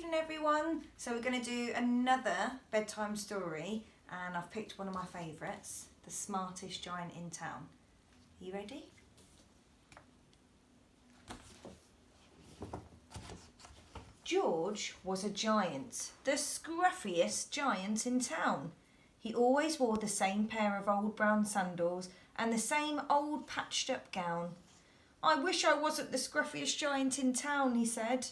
evening everyone. So we're going to do another bedtime story and I've picked one of my favourites, The Smartest Giant in Town. Are you ready? George was a giant, the scruffiest giant in town. He always wore the same pair of old brown sandals and the same old patched up gown. "I wish I wasn't the scruffiest giant in town," he said.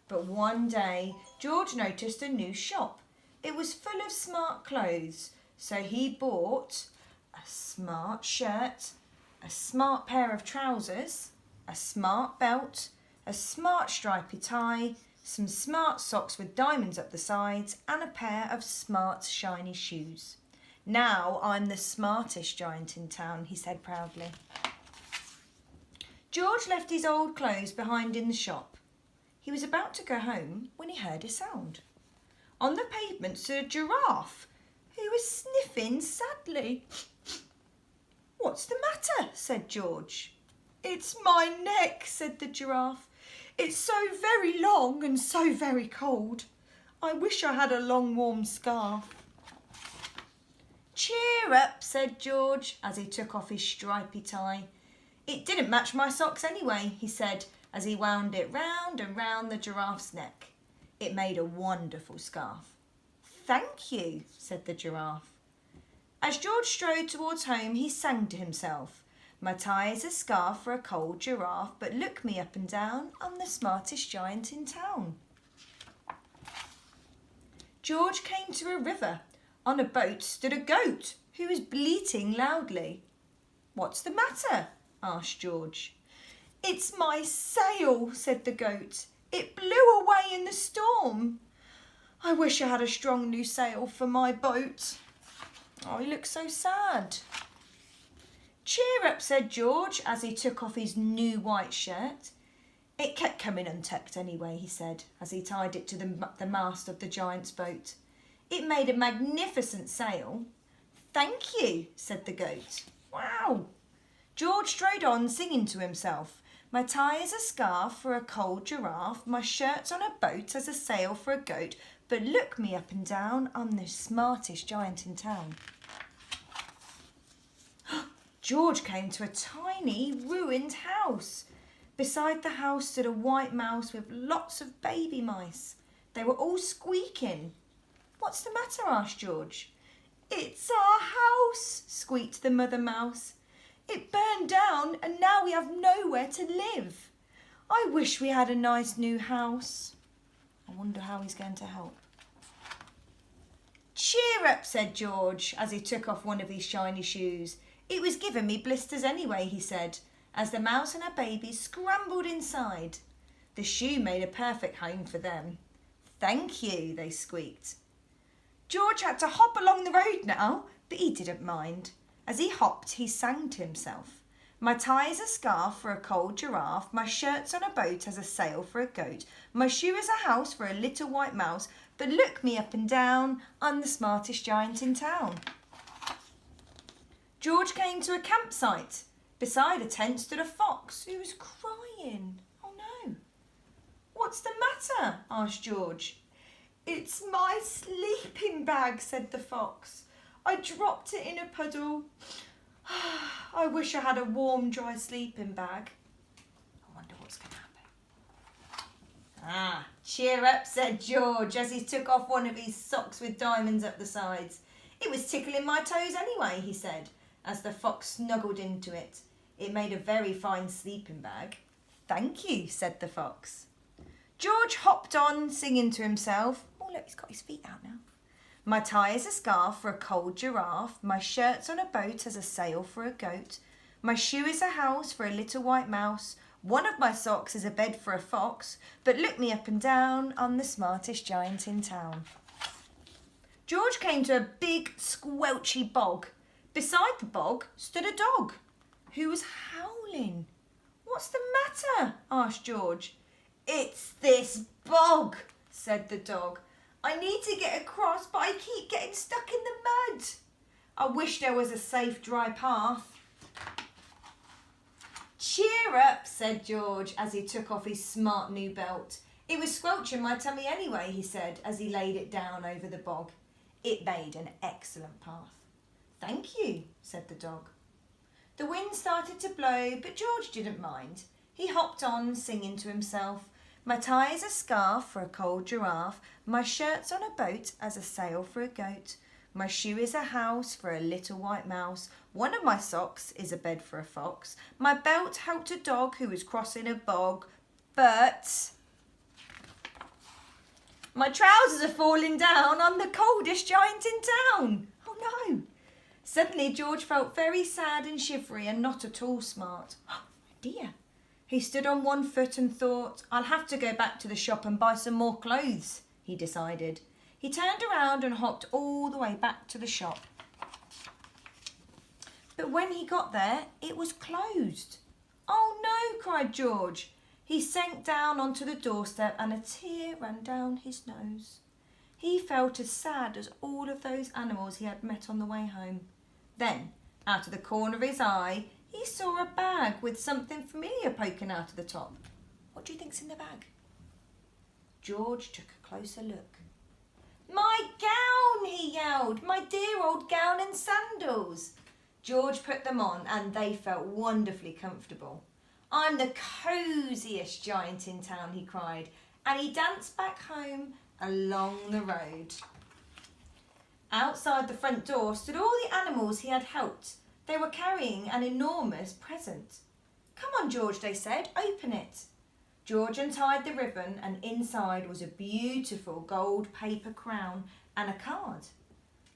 But one day, George noticed a new shop. It was full of smart clothes, so he bought a smart shirt, a smart pair of trousers, a smart belt, a smart stripy tie, some smart socks with diamonds up the sides, and a pair of smart shiny shoes. "Now I'm the smartest giant in town," he said proudly. George left his old clothes behind in the shop. He was about to go home when he heard a sound. On the pavement stood a giraffe who was sniffing sadly. "What's the matter?" said George. "It's my neck," said the giraffe. "It's so very long and so very cold. I wish I had a long warm scarf." "Cheer up," said George as he took off his stripy tie. "It didn't match my socks anyway," he said as he wound it round and round the giraffe's neck. It made a wonderful scarf. "Thank you," said the giraffe. As George strode towards home, he sang to himself. "My tie is a scarf for a cold giraffe, but look me up and down, I'm the smartest giant in town." George came to a river. On a boat stood a goat who was bleating loudly. "What's the matter?" asked George. "It's my sail," said the goat. "It blew away in the storm. I wish I had a strong new sail for my boat." "Oh, he looks so sad." "Cheer up," said George as he took off his new white shirt. "It kept coming untucked anyway," he said as he tied it to the mast of the giant's boat. "It made a magnificent sail." "Thank you," said the goat. "Wow." George strode on singing to himself. "My tie is a scarf for a cold giraffe, my shirt's on a boat as a sail for a goat, but look me up and down, I'm the smartest giant in town." George came to a tiny ruined house. Beside the house stood a white mouse with lots of baby mice. They were all squeaking. "What's the matter?" asked George. "It's our house," squeaked the mother mouse. "It burned down and now we have nowhere to live. I wish we had a nice new house." I wonder how he's going to help. "Cheer up," said George as he took off one of his shiny shoes. "It was giving me blisters anyway," he said, as the mouse and her baby scrambled inside. The shoe made a perfect home for them. "Thank you," they squeaked. George had to hop along the road now, but he didn't mind. As he hopped, he sang to himself. "My tie is a scarf for a cold giraffe, my shirt's on a boat as a sail for a goat, my shoe is a house for a little white mouse, but look me up and down, I'm the smartest giant in town." George came to a campsite. Beside a tent stood a fox who was crying. "Oh no." "What's the matter?" asked George. "It's my sleeping bag," said the fox. "I dropped it in a puddle. I wish I had a warm, dry sleeping bag." I wonder what's going to happen. "Cheer up," said George as he took off one of his socks with diamonds up the sides. "It was tickling my toes anyway," he said, as the fox snuggled into it. It made a very fine sleeping bag. "Thank you," said the fox. George hopped on, singing to himself. Oh, look, he's got his feet out now. "My tie is a scarf for a cold giraffe, my shirt's on a boat as a sail for a goat, my shoe is a house for a little white mouse, one of my socks is a bed for a fox, but look me up and down, I'm the smartest giant in town." George came to a big, squelchy bog. Beside the bog stood a dog who was howling. "What's the matter?" asked George. "It's this bog," said the dog. "I need to get across, but I keep getting stuck in the mud. I wish there was a safe, dry path." Cheer up, said George as he took off his smart new belt. It was squelching my tummy anyway, he said as he laid it down over the bog. It made an excellent path. Thank you, said the dog. The wind started to blow, but George didn't mind. He hopped on, singing to himself. My tie is a scarf for a cold giraffe. My shirt's on a boat as a sail for a goat. My shoe is a house for a little white mouse. One of my socks is a bed for a fox. My belt helped a dog who was crossing a bog. But my trousers are falling down. I'm the coldest giant in town. Oh no. Suddenly George felt very sad and shivery and not at all smart. Oh dear. He stood on one foot and thought, I'll have to go back to the shop and buy some more clothes, he decided. He turned around and hopped all the way back to the shop. But when he got there, it was closed. Oh no, cried George. He sank down onto the doorstep and a tear ran down his nose. He felt as sad as all of those animals he had met on the way home. Then, out of the corner of his eye, he saw a bag with something familiar poking out of the top. What do you think's in the bag? George took a closer look. My gown, he yelled. My dear old gown and sandals. George put them on and they felt wonderfully comfortable. I'm the cosiest giant in town, he cried, and he danced back home along the road. Outside the front door stood all the animals he had helped. They were carrying an enormous present. Come on, George, they said, open it. George untied the ribbon and inside was a beautiful gold paper crown and a card.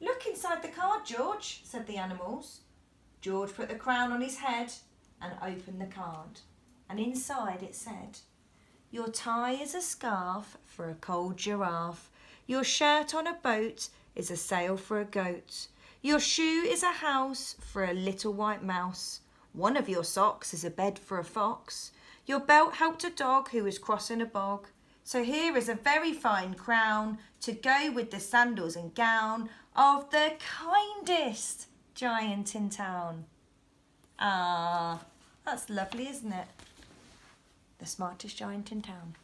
Look inside the card, George, said the animals. George put the crown on his head and opened the card. And inside it said, your tie is a scarf for a cold giraffe. Your shirt on a boat is a sail for a goat. Your shoe is a house for a little white mouse. One of your socks is a bed for a fox. Your belt helped a dog who was crossing a bog. So here is a very fine crown to go with the sandals and gown of the kindest giant in town. Ah, that's lovely, isn't it? The smartest giant in town.